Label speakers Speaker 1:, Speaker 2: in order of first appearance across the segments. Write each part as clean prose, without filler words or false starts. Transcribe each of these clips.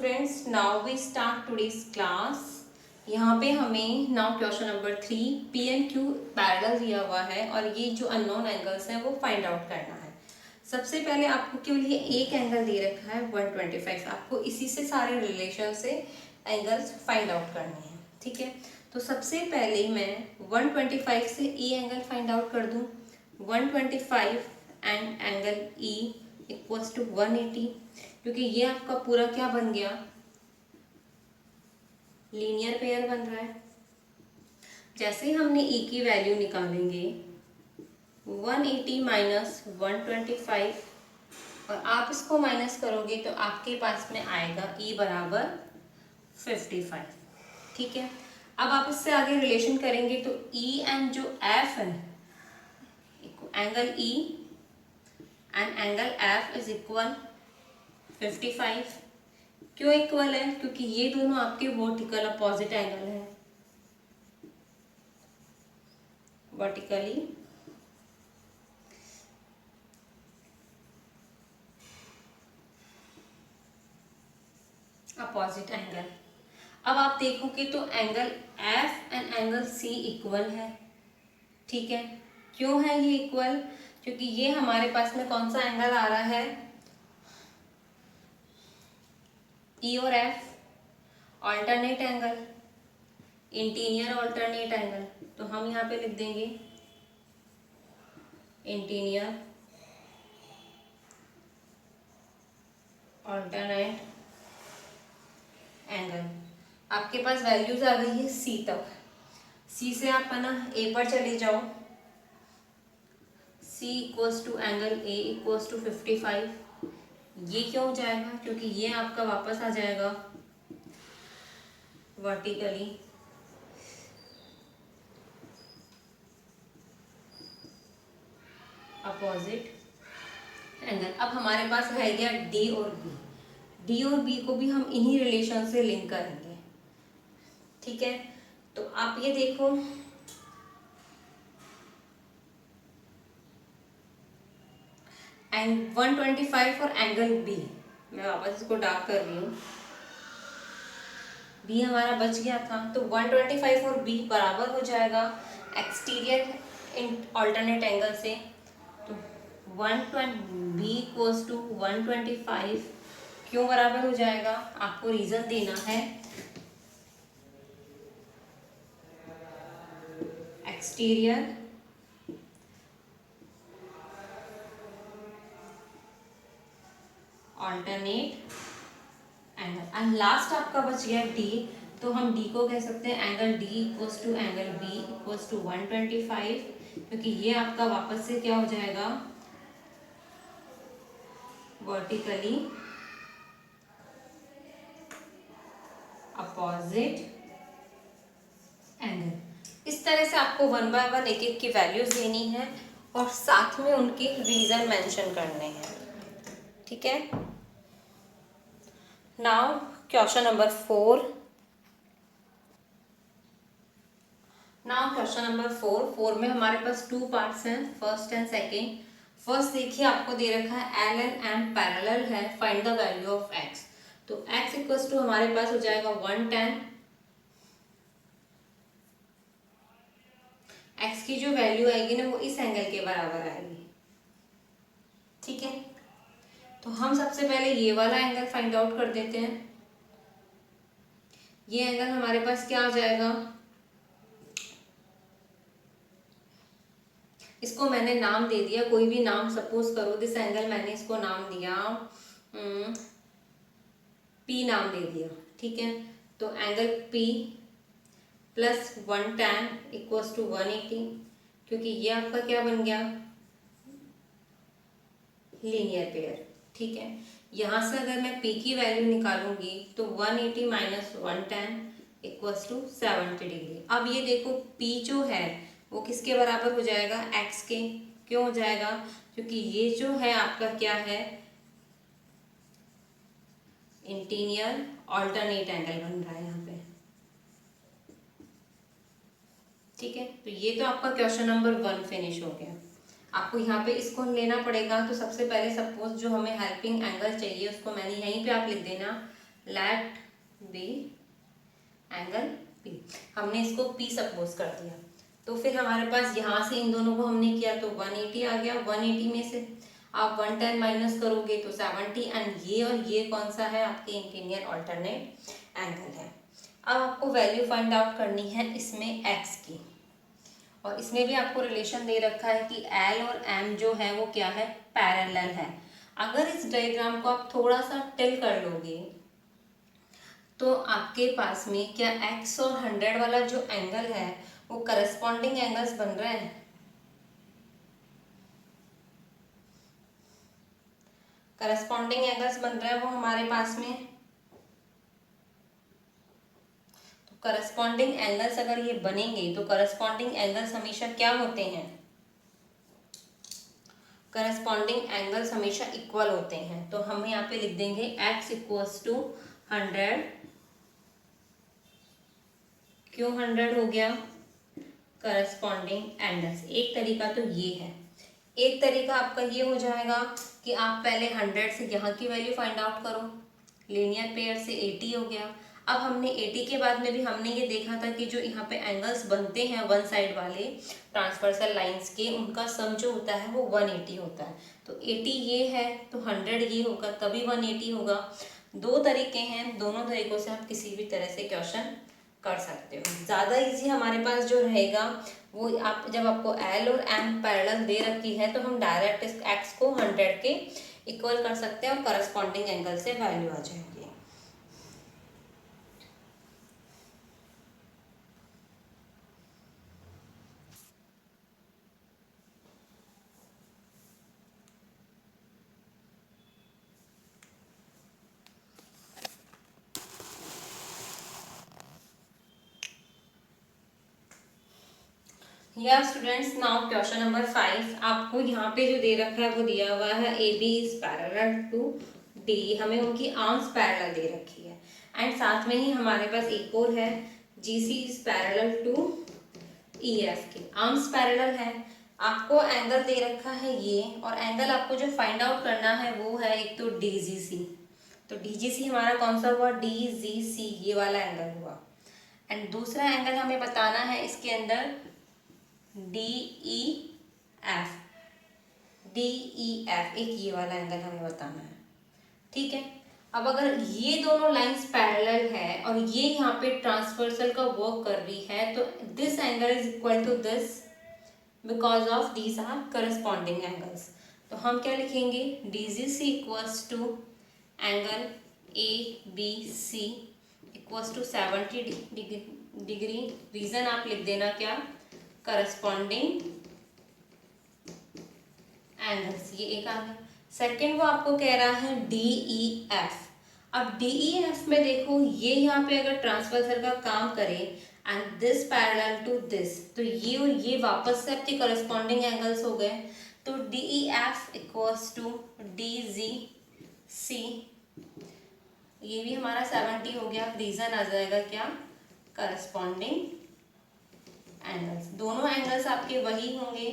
Speaker 1: Friends, now we start today's class. यहाँ पे हमें now question number 3 P N Q parallel दिया हुआ है और ये जो अननोन एंगल्स हैं वो फाइंड आउट करना है। सबसे पहले आपको केवल ये एक एंगल दे रखा है 125। आपको इसी से सारे रिलेशन से एंगल्स फाइंड आउट करने हैं। ठीक है, तो सबसे पहले मैं 125 से ई एंगल फाइंड आउट कर दूँ। 125 and angle E equals to 180, क्योंकि ये आपका पूरा क्या बन गया, लीनियर पेयर बन रहा है। जैसे ही हमने ई की वैल्यू निकालेंगे 180 माइनस 125 और आप इसको माइनस करोगे तो आपके पास में आएगा ई बराबर 55। ठीक है, अब आप इससे आगे रिलेशन करेंगे तो ई एंड जो एफ है, angle E and angle F is equal 55। क्यों इक्वल है? क्योंकि ये दोनों आपके वर्टिकल अपोजिट एंगल है। Vertically opposite angle. अब आप देखोगे तो angle F and angle C equal है। ठीक है, क्यों है ये इक्वल? क्योंकि ये हमारे पास में कौन सा एंगल आ रहा है, ई और F alternate angle, interior alternate angle. तो हम यहाँ पे लिख देंगे इंटीरियर ऑल्टरनेट एंगल। आपके पास वैल्यूज आ गई है सी तक। सी से आप है ना ए पर चले जाओ। C equals to angle A equals to 55। ये क्यों हो जाएगा? क्योंकि ये आपका वापस आ जाएगा वर्टिकली अपोजिट एंगल। अब हमारे पास रह गया डी और बी। डी और बी को भी हम इन्हीं रिलेशन से लिंक करेंगे। ठीक है, तो आप ये देखो, एंड 125 फॉर एंगल बी। मैं वापस इसको डार्क कर रही हूँ। बी हमारा बच गया था, तो 125 और बी बराबर हो जाएगा एक्सटीरियर इन ऑल्टरनेट एंगल से। तो 120 बी इक्वल्स टू 125 क्यों बराबर हो जाएगा? आपको रीजन देना है। Exterior alternate angle and last आपका बच गया डी। तो हम डी को कह सकते हैं angle D equals to angle B equals to 125, क्योंकि ये आपका वापस से क्या हो जाएगा, वर्टिकली अपोजिट एंगल। इस तरह से आपको वन बाय वन एक एक की वैल्यूज देनी है और साथ में उनके रीजन मेंशन करने हैं। ठीक है, now question number 4। Now question number 4 में हमारे पास टू पार्ट्स हैं, फर्स्ट एंड सेकेंड। फर्स्ट देखिए, आपको दे रखा है एल एंड एम पैरेलल है, find the value of x. तो एक्स इक्वल्स टू हमारे पास हो जाएगा 110। एक्स की जो वैल्यू आएगी ना वो इस एंगल के बराबर आएगी। ठीक है, तो हम सबसे पहले ये वाला एंगल फाइंड आउट कर देते हैं। ये एंगल हमारे पास क्या आ जाएगा, इसको मैंने नाम दे दिया, कोई भी नाम सपोज करो। दिस एंगल मैंने इसको नाम दिया पी नाम दे दिया। ठीक है, तो angle P plus 110 equals to 180, क्योंकि ये आपका क्या बन गया, लीनियर पेयर। ठीक है, यहाँ से अगर मैं p की वैल्यू निकालूंगी तो 180 माइनस 110 इक्वल्स टू 70 डिग्री। अब ये देखो p जो है वो किसके बराबर हो जाएगा, x के। क्यों हो जाएगा? क्योंकि ये जो है आपका क्या है, इंटीरियर ऑल्टरनेट एंगल बन रहा है यहाँ पे। ठीक है, तो ये तो आपका क्वेश्चन नंबर 1 फिनिश हो गया। आपको यहाँ पे इसको लेना पड़ेगा। तो सबसे पहले सपोज जो हमें हेल्पिंग एंगल चाहिए उसको मैंने यहीं पे आप लिख देना लेट बी एंगल P। हमने इसको P सपोज कर दिया, तो फिर हमारे पास यहाँ से इन दोनों को हमने किया तो 180 आ गया। 180 में से आप 110 माइनस करोगे तो 70, एंड ये और ये कौन सा है, आपके इंटीरियर ऑल्टरनेट एंगल है। अब आपको वैल्यू फाइंड आउट करनी है इसमें x की, और इसमें भी आपको रिलेशन दे रखा है कि L और M जो है वो क्या है, पैरेलल है। अगर इस डायग्राम को आप थोड़ा सा टिल कर लोगे तो आपके पास में क्या x और 100 वाला जो एंगल है वो करस्पॉन्डिंग एंगल्स बन रहे हैं। करस्पॉन्डिंग एंगल्स बन रहे हैं वो हमारे पास में। तो करस्पॉन्डिंग एंगल्स अगर ये बनेंगे तो करस्पॉन्डिंग एंगल्स हमेशा क्या होते हैं, करस्पॉन्डिंग एंगल्स हमेशा इक्वल होते हैं। तो हम यहाँ पे लिख देंगे x इक्वल्स टू 100। क्यों 100 हो गया, करस्पॉन्डिंग एंगल्स। एक तरीका तो ये है। एक तरीका आपका ये हो जाएगा कि आप पहले 100 से यहाँ की वैल्यू फाइंड आउट करो, लीनियर पेयर से 80 हो गया। अब हमने 80 के बाद में भी हमने ये देखा था कि जो यहाँ पे एंगल्स बनते हैं वन साइड वाले ट्रांसवर्सल लाइंस के, उनका सम जो होता है वो 180 होता है। तो 80 ये है तो 100 ये होगा, तभी 180 होगा। दो तरीके हैं, दोनों तरीकों से आप किसी भी तरह से क्वेश्चन कर सकते हो। ज़्यादा इजी हमारे पास जो रहेगा वो आप जब आपको L और M पैरेलल दे रखी है तो हम डायरेक्ट इस x को 100 के इक्वल कर सकते हैं और करस्पॉन्डिंग एंगल से वैल्यू आ जाएगी। या स्टूडेंट्स, नाउ क्वेश्चन नंबर 5। आपको यहाँ पे जो दे रखा है वो दिया हुआ है AB is parallel to D। हमें उनकी आर्म्स पैरेलल दे रखी है, एंड साथ में ही हमारे पास एक और है GC is parallel to EF की। आर्म्स पैरेलल है, आपको एंगल दे रखा है ये, और एंगल आपको जो फाइंड आउट करना है वो है एक तो DGC। तो DGC हमारा कौन सा हुआ, DGC ये वाला एंगल हुआ। एंड दूसरा एंगल हमें बताना है इसके अंदर DEF। DEF एक ये वाला एंगल हमें बताना है, ठीक है। अब अगर ये दोनों लाइंस पैरेलल है और ये यहाँ पे ट्रांसवर्सल का वर्क कर रही है तो this angle is equal to this because of these are corresponding angles. तो हम क्या लिखेंगे, DGC equals to angle ABC equals to 70 degree. Reason आप लिख देना क्या, करस्पॉन्डिंग एंगल्स, ये एक आ गया। सेकेंड वो आपको कह रहा है DEF। अब DEF में देखो ये यहाँ पे अगर ट्रांसवर्सल का काम करे and this parallel to this, तो ये और ये वापस से आपके करस्पॉन्डिंग एंगल्स हो गए। तो DEF इक्वल्स टू DGC, ये भी हमारा 70 हो गया। रीजन आ जाएगा क्या, करस्पॉन्डिंग एंगल्स। दोनों एंगल्स आपके वही होंगे,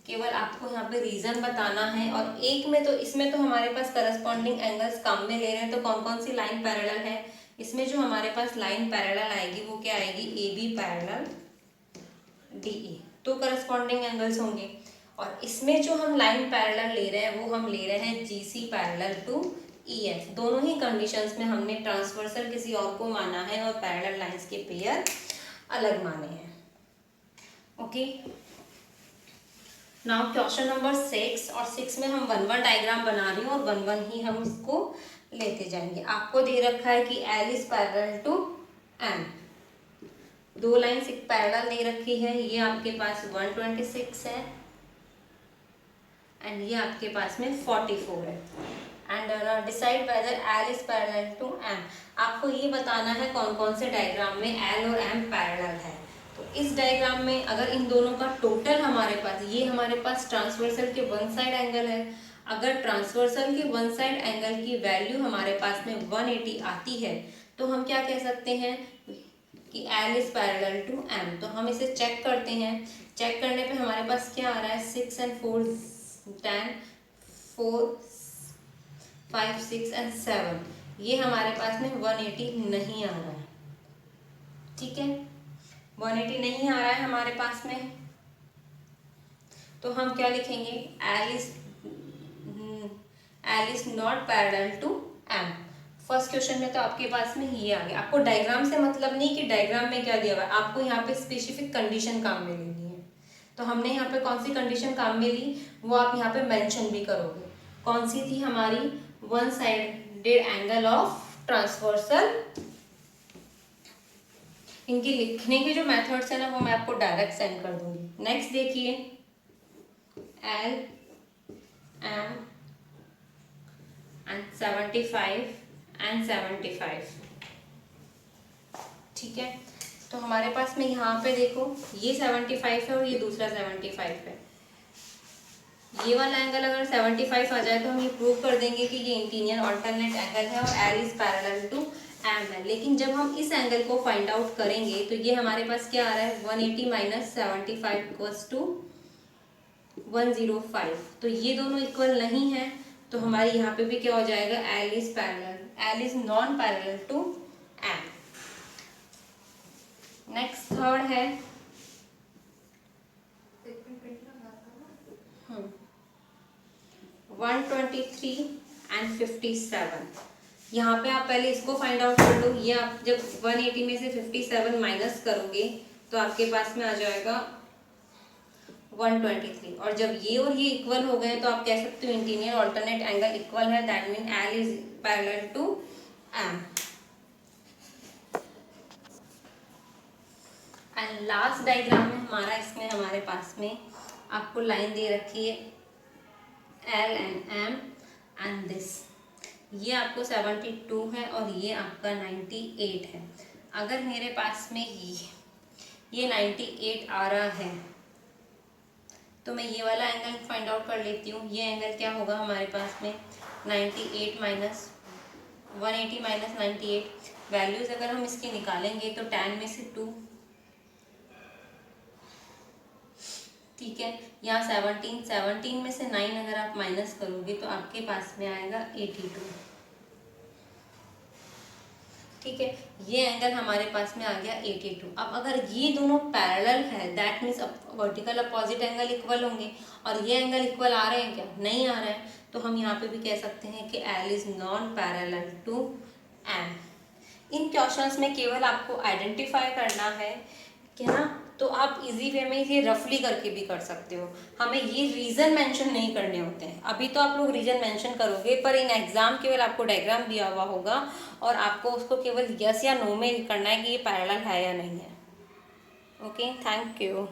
Speaker 1: केवल आपको यहाँ पे रीजन बताना है। और एक में तो इसमें तो हमारे पास करस्पॉन्डिंग एंगल्स काम में ले रहे हैं, तो कौन कौन सी लाइन पैरेलल है, इसमें जो हमारे पास लाइन पैरेलल आएगी वो क्या आएगी, AB पैरेलल DE, तो करस्पॉन्डिंग एंगल्स होंगे। और इसमें जो हम लाइन पैरेलल ले रहे हैं वो हम ले रहे हैं GC पैरेलल टू EF। दोनों ही कंडीशंस में हमने ट्रांसवर्सल किसी और को माना है और पैरेलल लाइंस के पेयर अलग माने हैं। ओके, नाउ क्वेश्चन नंबर 6, और 6 में हम 1-1 डायग्राम बना रही हूँ और 1-1 ही हम इसको लेते जाएंगे। आपको दे रखा है कि L is parallel to M। दो लाइंस एक पैरेलल दे रखी है, ये आपके पास 126 है एंड ये आपके पास में 44 है। And decide whether L is parallel to M। आपको ये बताना है कौन कौन से डायग्राम में L और M पैरेलल है। तो इस डायग्राम में अगर इन दोनों का टोटल हमारे पास, ये हमारे पास ट्रांसवर्सल के वन साइड एंगल है, अगर ट्रांसवर्सल के वन साइड एंगल की वैल्यू हमारे पास में 180 आती है तो हम क्या कह सकते हैं कि L is parallel to M। तो हम इसे चेक करते हैं। चेक करने पे हमारे पास क्या आ रहा है, 6 and 4 10, 4 5 6 and 7, ये हमारे पास में 180 नहीं आ रहा है, ठीक है, 180 नहीं आ रहा है हमारे पास में, तो हम क्या लिखेंगे, L is not parallel to M. First question में तो आपके पास में ये आ गया। आपको डायग्राम से मतलब नहीं कि डायग्राम में क्या दिया हुआ है, आपको यहाँ पे स्पेसिफिक कंडीशन काम में लेनी है। तो हमने यहाँ पे कौन सी कंडीशन काम में ली वो आप यहाँ पे मेंशन भी करोगे। कौन सी थी हमारी, one sided angle of transversal. इनकी लिखने के जो मेथड्स है ना वो मैं आपको डायरेक्ट सेंड कर दूंगी। नेक्स्ट देखिए, एल एम एंड 75 एंड 75, ठीक है। तो हमारे पास में यहाँ पे देखो ये 75 है और ये दूसरा 75 है। ये वाला एंगल अगर 75 आ जाए तो हम ये प्रूव कर देंगे कि ये इंटीरियर ऑल्टरनेट एंगल है और L is parallel to M है। लेकिन जब हम इस एंगल को फाइंड आउट करेंगे तो ये हमारे पास क्या आ रहा है, 180 माइनस 75 इक्वल्स टू 105। तो ये दोनों इक्वल नहीं है, तो हमारे यहाँ पे भी क्या हो जाएगा, L is parallel, L is non parallel to M. Next third है 123 एंड 57। यहाँ पे आप पहले इसको फाइंड आउट कर लो। ये आप जब 180 में से 57 माइनस करोगे तो आपके पास में आ जाएगा 123। और जब ये और ये इक्वल हो गए तो आप कह सकते हो इंटीरियर ऑल्टरनेट एंगल इक्वल है, that mean L is parallel to M. And last diagram में हमारा, इसमें हमारे पास में आपको लाइन दे रखी है L and M and this. ये आपको 72 है और ये आपका 98 है। अगर मेरे पास में ये 98 आ रहा है तो मैं ये वाला एंगल फाइंड आउट कर लेती हूँ। ये एंगल क्या होगा हमारे पास में, 98 माइनस 180 माइनस 98। वैल्यूज अगर हम इसकी निकालेंगे तो tan में से 2, ठीक है, यहाँ 17 में से 9 अगर आप माइनस करोगे तो आपके पास में आएगा 82, ठीक है। ये एंगल हमारे पास में आ गया 82। अब अगर ये दोनों पैरेलल है that means vertical opposite angle equal होंगे, और ये एंगल इक्वल आ रहे हैं क्या, नहीं आ रहे हैं, तो हम यहाँ पे भी कह सकते हैं कि L is non parallel to M. इन क्वेश्चंस में केवल आपको आइडेंटिफाई करना है कि ना, तो आप इजी वे में इसे रफली करके भी कर सकते हो। हमें ये रीज़न मेंशन नहीं करने होते हैं। अभी तो आप लोग रीज़न मेंशन करोगे, पर इन एग्जाम केवल आपको डायग्राम दिया हुआ होगा और आपको उसको केवल यस या नो में करना है कि ये पैरेलल है या नहीं है। Okay, thank you.